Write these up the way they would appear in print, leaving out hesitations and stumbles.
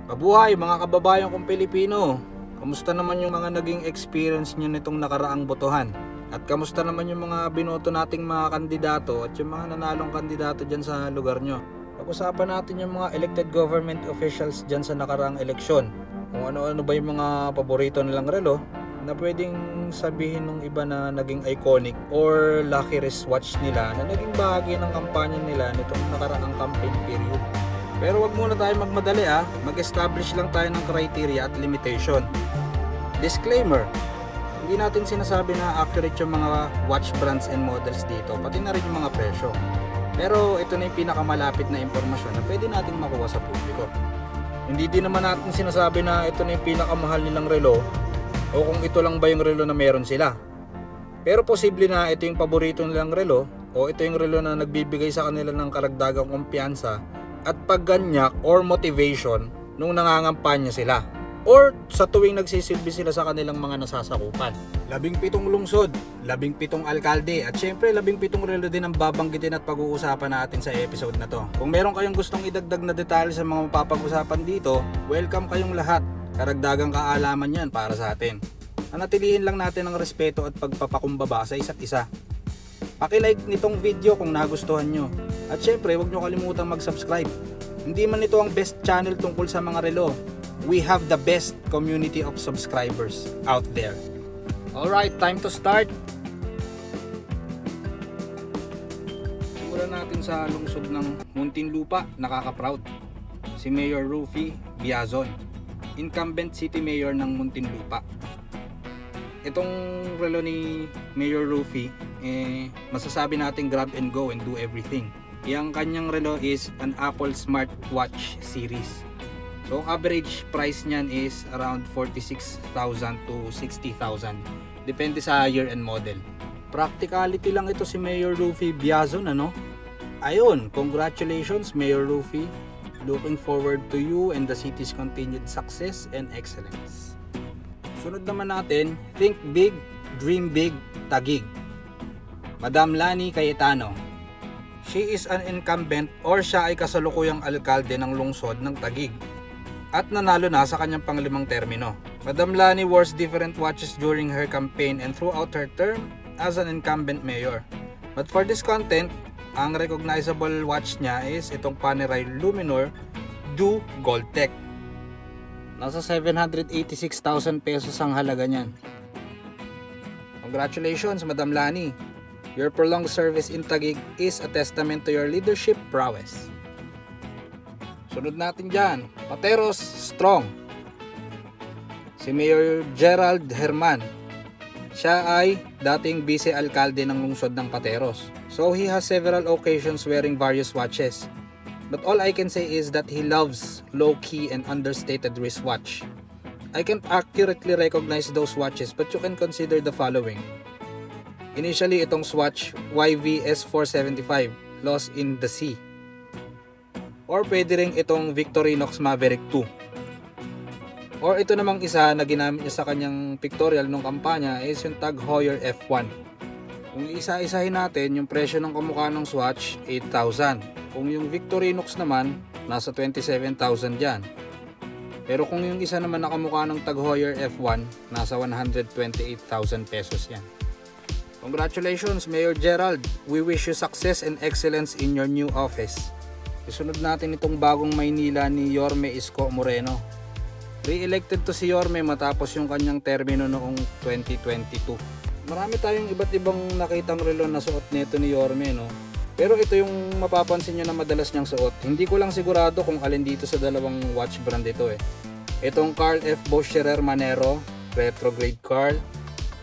Mabuhay mga kababayan kong Pilipino! Kamusta naman yung mga naging experience nyo nitong nakaraang botohan? At kamusta naman yung mga binoto nating mga kandidato at yung mga nanalong kandidato dyan sa lugar nyo? Pag-usapan natin yung mga elected government officials dyan sa nakaraang eleksyon. Kung ano-ano ba yung mga paborito nilang relo na pwedeng sabihin ng iba na naging iconic or lucky wristwatch nila na naging bahagi ng kampanya nila nitong nakaraang campaign period. Pero wag muna tayo magmadali mag-establish lang tayo ng criteria at limitation. Disclaimer, hindi natin sinasabi na accurate yung mga watch brands and models dito, pati na rin yung mga presyo. Pero ito na yung pinakamalapit na impormasyon na pwede nating makuha sa publiko. Hindi din naman natin sinasabi na ito na yung pinakamahal nilang relo o kung ito lang ba yung relo na meron sila. Pero posible na ito yung paborito nilang relo o ito yung relo na nagbibigay sa kanila ng karagdagang kumpiyansa at pagganyak or motivation nung nangangampanya sila or sa tuwing nagsisilbi sila sa kanilang mga nasasakupan. 17 lungsod, 17 alkalde at syempre 17 relo din ang babanggitin at pag-uusapan natin sa episode na to. Kung meron kayong gustong idagdag na detalye sa mga mapapag-usapan dito, welcome kayong lahat. Karagdagang kaalaman yan para sa atin. Nanatilihin lang natin ang respeto at pagpapakumbaba sa isa't isa. Paki-like nitong video kung nagustuhan nyo. At syempre, huwag nyo kalimutang mag-subscribe. Hindi man ito ang best channel tungkol sa mga relo. We have the best community of subscribers out there. Alright, time to start. Simulan natin sa lungsod ng Muntinlupa, nakaka-proud. Si Mayor Rufy Biazon, incumbent city mayor ng Muntinlupa. Itong relo ni Mayor Rufy, masasabi natin grab and go and do everything. Yang kanyang relo is an Apple Smartwatch series. So average price niyan is around 46,000 to 60,000. Depende sa year and model. Practicality lang ito si Mayor Rufy Biazon, ano? Ayun, congratulations Mayor Rufy. Looking forward to you and the city's continued success and excellence. Sunod naman natin, think big, dream big, Taguig. Madam Lani Cayetano. She is an incumbent or siya ay kasalukuyang alkalde ng lungsod ng Taguig at nanalo na sa kanyang panglimang termino. Madam Lani wears different watches during her campaign and throughout her term as an incumbent mayor. But for this content, ang recognizable watch niya is itong Panerai Luminor Du Gold Tech. Nasa 786,000 pesos ang halaga niyan. Congratulations Madam Lani. Your prolonged service in Taguig is a testament to your leadership prowess. Sunod natin dyan, Pateros Strong. Si Mayor Gerald Herman. Siya ay dating vice-alkalde ng lungsod ng Pateros. So he has several occasions wearing various watches. But all I can say is that he loves low-key and understated wristwatch. I can't accurately recognize those watches but you can consider the following. Initially, itong Swatch YVS475, Lost in the Sea. Or pwede rin itong Victorinox Maverick 2. Or ito namang isa na ginamit niya sa kanyang pictorial nung kampanya is yung Tag Heuer F1. Kung isa-isahin natin, yung presyo ng kamukha ng Swatch, 8,000. Kung yung Victorinox naman, nasa 27,000 dyan. Pero kung yung isa naman na kamukha ng Tag Heuer F1, nasa 128,000 pesos yan. Congratulations Mayor Gerald. We wish you success and excellence in your new office. Isunod natin itong bagong Maynila ni Yorme Isko Moreno. Re-elected to si Yorme matapos yung kanyang termino noong 2022. Marami tayong iba't ibang nakitang relo na suot nito ni Yorme, no? Pero ito yung mapapansin nyo na madalas niyang suot. Hindi ko lang sigurado kung alin dito sa dalawang watch brand ito Itong Carl F. Boscherer Manero, retrograde Carl.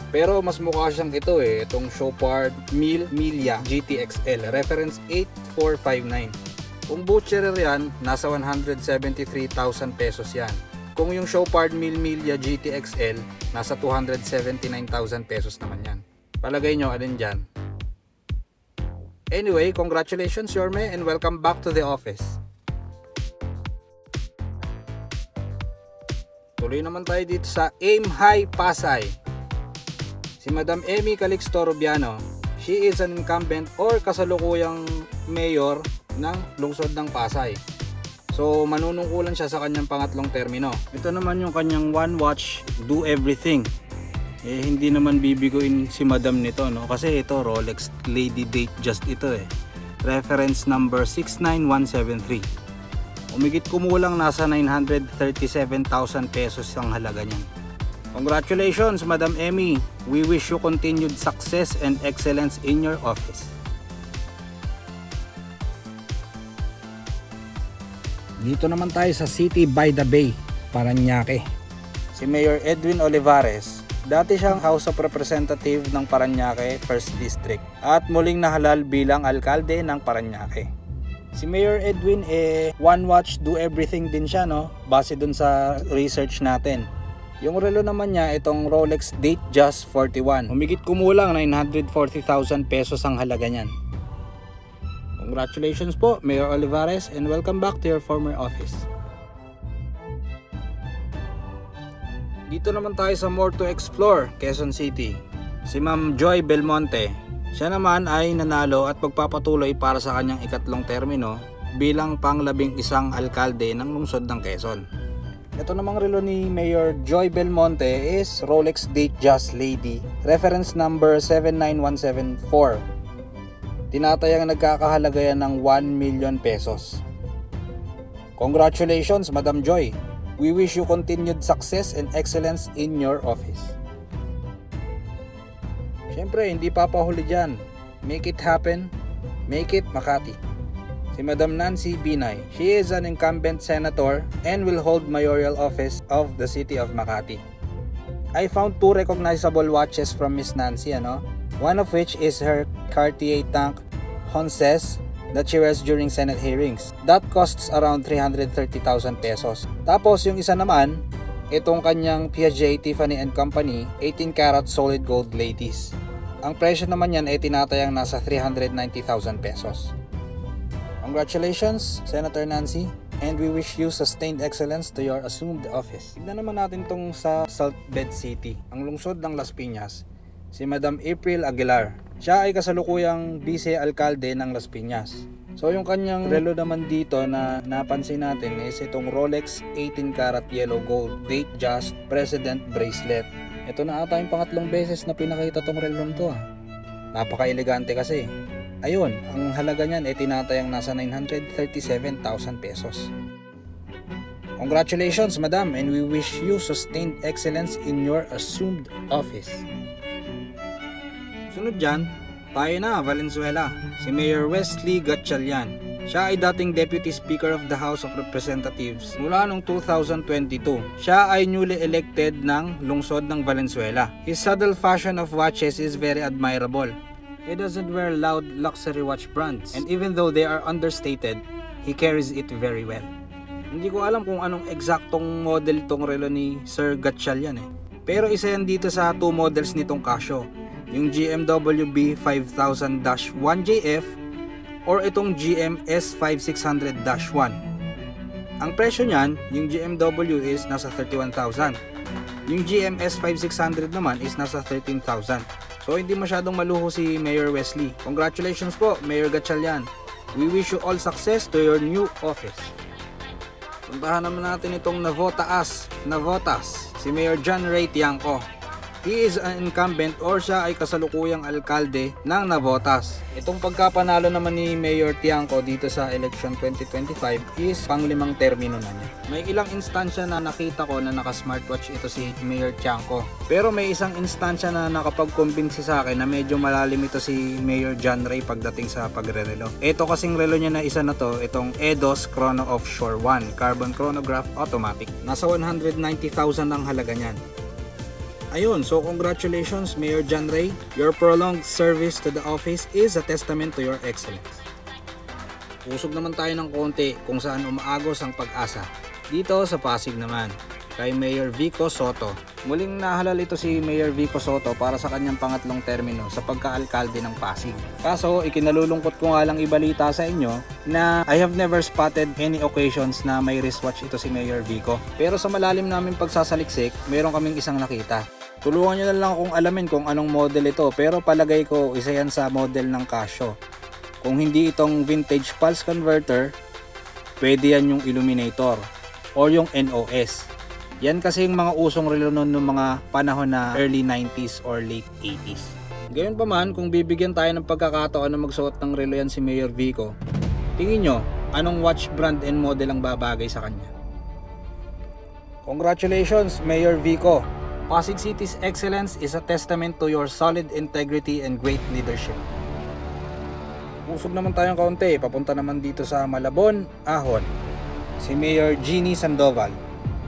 Pero mas mukha siyang ito itong Chopard Milia GTXL, reference 8459. Kung Boscherer yan, nasa 173,000 pesos yan. Kung yung Chopard Milia GTXL, nasa 279,000 pesos naman yan. Palagay nyo alin dyan. Anyway, congratulations Yorme and welcome back to the office. Tuloy naman tayo dito sa Aim High Pasay. Si Madam Emmy Calixto Rubiano, she is an incumbent or kasalukuyang mayor ng lungsod ng Pasay. So manunungkulan siya sa kanyang pangatlong termino. Ito naman yung kanyang one watch, do everything. Hindi naman bibiguin si madam nito, no? Kasi ito Rolex Lady Date Just ito Reference number 69173. Umigit kumulang nasa 937,000 pesos ang halaga niyan. Congratulations Madam Emmy. We wish you continued success and excellence in your office. Dito naman tayo sa City by the Bay, Parañaque. Si Mayor Edwin Olivares, dati siyang House of Representative ng Parañaque 1st District at muling nahalal bilang alkalde ng Parañaque. Si Mayor Edwin one watch do everything din siya, no? Base dun sa research natin. Yung relo naman niya, itong Rolex Date Just 41. Humigit kumulang 940,000 pesos ang halaga niyan. Congratulations po Mayor Olivares and welcome back to your former office. Dito naman tayo sa More to Explore, Quezon City. Si Ma'am Joy Belmonte. Siya naman ay nanalo at magpapatuloy para sa kanyang ikatlong termino bilang pang-11 alkalde ng lungsod ng Quezon. Ito namang relo ni Mayor Joy Belmonte is Rolex Date Just Lady, reference number 79174. Tinatayang nagkakahalaga yan ng 1 million pesos. Congratulations Madam Joy. We wish you continued success and excellence in your office. Siyempre, hindi papahuli dyan. Make it happen, make it Makati. Si Madam Nancy Binay. She is an incumbent senator and will hold mayoral office of the city of Makati. I found 2 recognizable watches from Miss Nancy, one of which is her Cartier Tank Honces that she wears during Senate hearings. That costs around 330,000 pesos. Tapos yung isa naman, itong kanyang Piaget Tiffany & Company 18 karat solid gold ladies. Ang presyo naman yan ay tinatayang nasa 390,000 pesos. Congratulations Senator Nancy, and we wish you sustained excellence to your assumed office. Tignan naman natin tong sa Salt Bed City, ang lungsod ng Las Piñas. Si Madam April Aguilar. Siya ay kasalukuyang vice-alkalde ng Las Piñas. So yung kanyang relo naman dito na napansin natin is itong Rolex 18 karat yellow gold Date Just President Bracelet. Ito na ata yung pangatlong beses na pinakita tong relong to. Napaka-elegante kasi. Ayun, ang halaga niyan ay tinatayang nasa 937,000 pesos. Congratulations Madam, and we wish you sustained excellence in your assumed office. Sunod dyan, tayo na Valenzuela, si Mayor Wesley Gatchalian. Siya ay dating Deputy Speaker of the House of Representatives mula noong 2022. Siya ay newly elected ng lungsod ng Valenzuela. His subtle fashion of watches is very admirable. He doesn't wear loud luxury watch brands, and even though they are understated, he carries it very well. Hindi ko alam kung anong eksaktong model tong relo ni Sir Gatchalian pero isa yan dito sa 2 models nitong Casio. Yung GMWB 5000-1JF or itong GMS 5600-1. Ang presyo niyan, yung GMW is nasa 31,000. Yung GMS 5600 naman is nasa 13,000. So hindi masyadong maluho si Mayor Wesley. Congratulations po Mayor Gatchalian. We wish you all success to your new office. Puntahan naman natin itong Navotas, si Mayor John Ray Tiangco. He is an incumbent or siya ay kasalukuyang alkalde ng Navotas. Itong pagkapanalo naman ni Mayor Tiangco dito sa election 2025 is pang-5 termino na niya. May ilang instansya na nakita ko na naka-smartwatch ito si Mayor Tiangco. Pero may isang instansya na nakapag-convince sa akin na medyo malalim ito si Mayor John Ray pagdating sa pagrerelo. Ito kasing relo niya na isa na to, itong Eidos Chrono Offshore 1 Carbon Chronograph Automatic. Nasa 190,000 ang halaga niyan. Ayun, so congratulations Mayor John Ray. Your prolonged service to the office is a testament to your excellence. Usog naman tayo ng konti kung saan umaagos ang pag-asa. Dito sa Pasig naman, kay Mayor Vico Soto. Muling nahalal ito si Mayor Vico Soto para sa kanyang pangatlong termino sa pagka-alkalde ng Pasig. Kaso ikinalulungkot ko nga lang ibalita sa inyo na I have never spotted any occasions na may wristwatch ito si Mayor Vico. Pero sa malalim namin pagsasaliksik, meron kaming isang nakita. Tulungan nyo na lang akong alamin kung anong model ito, pero palagay ko isa yan sa model ng Casio. Kung hindi itong vintage pulse converter, pwede yan yung illuminator or yung NOS. Yan kasi yung mga usong relo noon ng mga panahon na early 90s or late 80s. Gayon pa man, kung bibigyan tayo ng pagkakataon na magsuot ng relo yan si Mayor Vico, tingin nyo, anong watch brand and model ang babagay sa kanya? Congratulations, Mayor Vico! Pasig City's excellence is a testament to your solid integrity and great leadership. Usog naman tayong kaunti, papunta naman dito sa Malabon, Ahon. Si Mayor Jeannie Sandoval.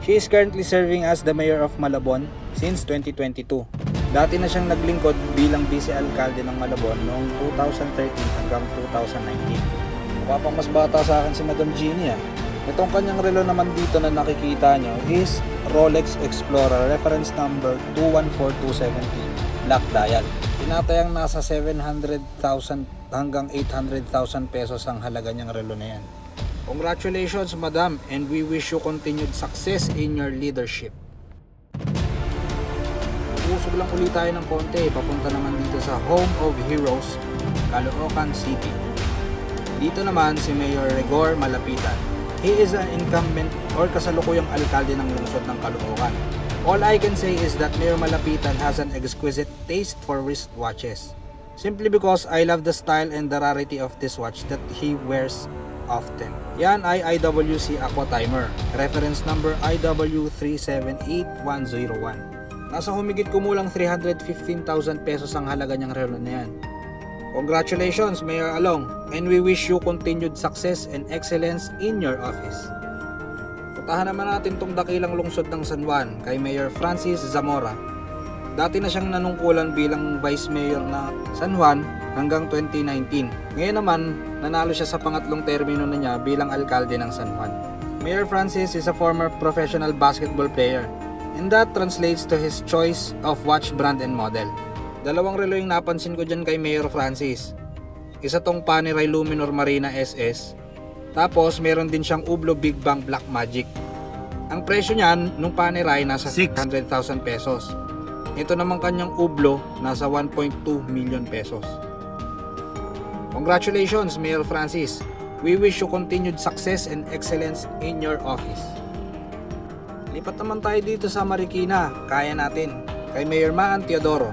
She is currently serving as the Mayor of Malabon since 2022. Dati na siyang naglingkod bilang vice-alcalde ng Malabon noong 2013 hanggang 2019. Mukha pang mas bata sa akin si Madam Jeannie. Itong kanyang relo naman dito na nakikita nyo is Rolex Explorer reference number 214270 Black Dial. Tinatayang nasa 700,000 hanggang 800,000 pesos ang halaga niyang relo na yan. Congratulations, Madam, and we wish you continued success in your leadership. Usog lang ulit tayo ng konti, papunta naman dito sa Home of Heroes, Caloocan City. Dito naman si Mayor Rigor Malapitan. He is an incumbent or kasalukuyang alkalde ng lungsod ng Caloocan. All I can say is that Mayor Malapitan has an exquisite taste for wristwatches. Simply because I love the style and the rarity of this watch that he wears often. Yan ay IWC Aqua Timer, reference number IW378101. Nasa humigit kumulang 315,000 pesos ang halaga niyang relo na yan. Congratulations, Mayor Along, and we wish you continued success and excellence in your office. Puntahan naman natin tong dakilang lungsod ng San Juan kay Mayor Francis Zamora. Dati na siyang nanungkulan bilang Vice Mayor na San Juan hanggang 2019. Ngayon naman, nanalo siya sa pangatlong termino na niya bilang alkalde ng San Juan. Mayor Francis is a former professional basketball player, and that translates to his choice of watch brand and model. Dalawang relo yung napansin ko dyan kay Mayor Francis. Isa tong Panerai Luminor Marina SS. Tapos meron din siyang Hublot Big Bang Black Magic. Ang presyo niyan nung Panerai nasa 600,000 pesos. Ito naman kanyang Hublot nasa 1.2 million pesos. Congratulations, Mayor Francis. We wish you continued success and excellence in your office. Lipat naman tayo dito sa Marikina. Kaya natin. Kay Mayor Maan Teodoro.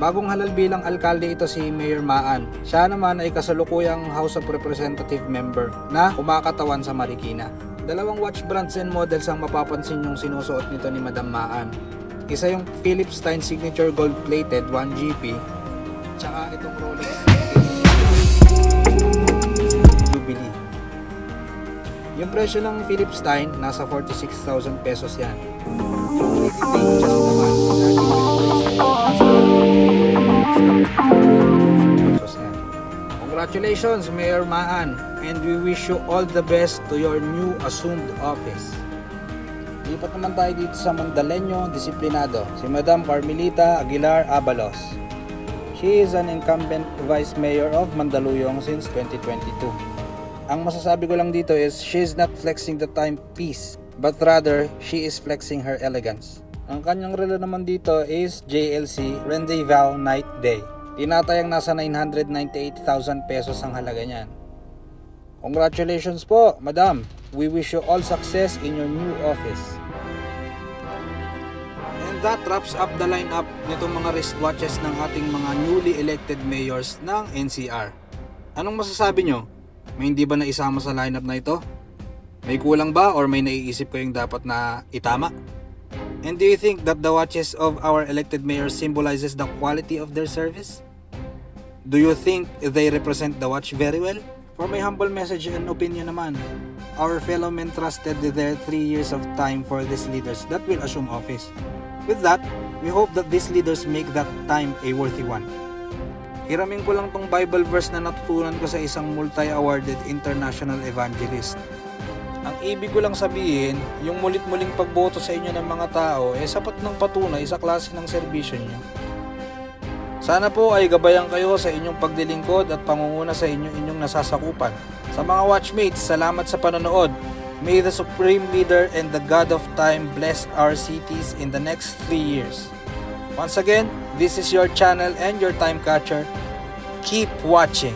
Bagong halal bilang alkalde ito si Mayor Maan. Siya naman ay kasalukuyang House of Representative member na kumakatawan sa Marikina. Dalawang watch brands and models ang mapapansin yung sinusuot nito ni Madam Maan. Isa yung Philip Stein Signature Gold Plated 1GP, tsaka itong Rolex Jubilee. Yung presyo ng Philip Stein nasa 46,000 pesos yan. Congratulations, Mayor Maan, and we wish you all the best to your new assumed office. Lipat naman tayo dito sa Mandaleño Disiplinado, si Madam Carmelita Aguilar Abalos. She is an incumbent Vice Mayor of Mandaluyong since 2022. Ang masasabi ko lang dito is she is not flexing the timepiece, but rather she is flexing her elegance. Ang kanyang relo naman dito is JLC Rendezvous Night Day. Tinatayang nasa 998,000 pesos ang halaga niyan. Congratulations po, Madam. We wish you all success in your new office. And that wraps up the lineup nitong mga wristwatches ng ating mga newly elected mayors ng NCR. Anong masasabi nyo? May hindi ba na isama sa lineup na ito? May kulang ba or may naiisip kayong dapat na itama? And do you think that the watches of our elected mayors symbolizes the quality of their service? Do you think they represent the watch very well? For my humble message and opinion naman, our fellow men trusted their 3 years of time for these leaders that will assume office. With that, we hope that these leaders make that time a worthy one. Hiramin ko lang tong Bible verse na natutunan ko sa isang multi-awarded international evangelist. Ang ibig ko lang sabihin, yung mulit-muling pagboto sa inyo ng mga tao sapat ng patunay sa klase ng serbisyo nyo. Sana po ay gabayan kayo sa inyong pagdilingkod at pangunguna sa inyong nasasakupan. Sa mga watchmates, salamat sa panonood. May the Supreme Leader and the God of Time bless our cities in the next 3 years. Once again, this is your channel and your time catcher. Keep watching.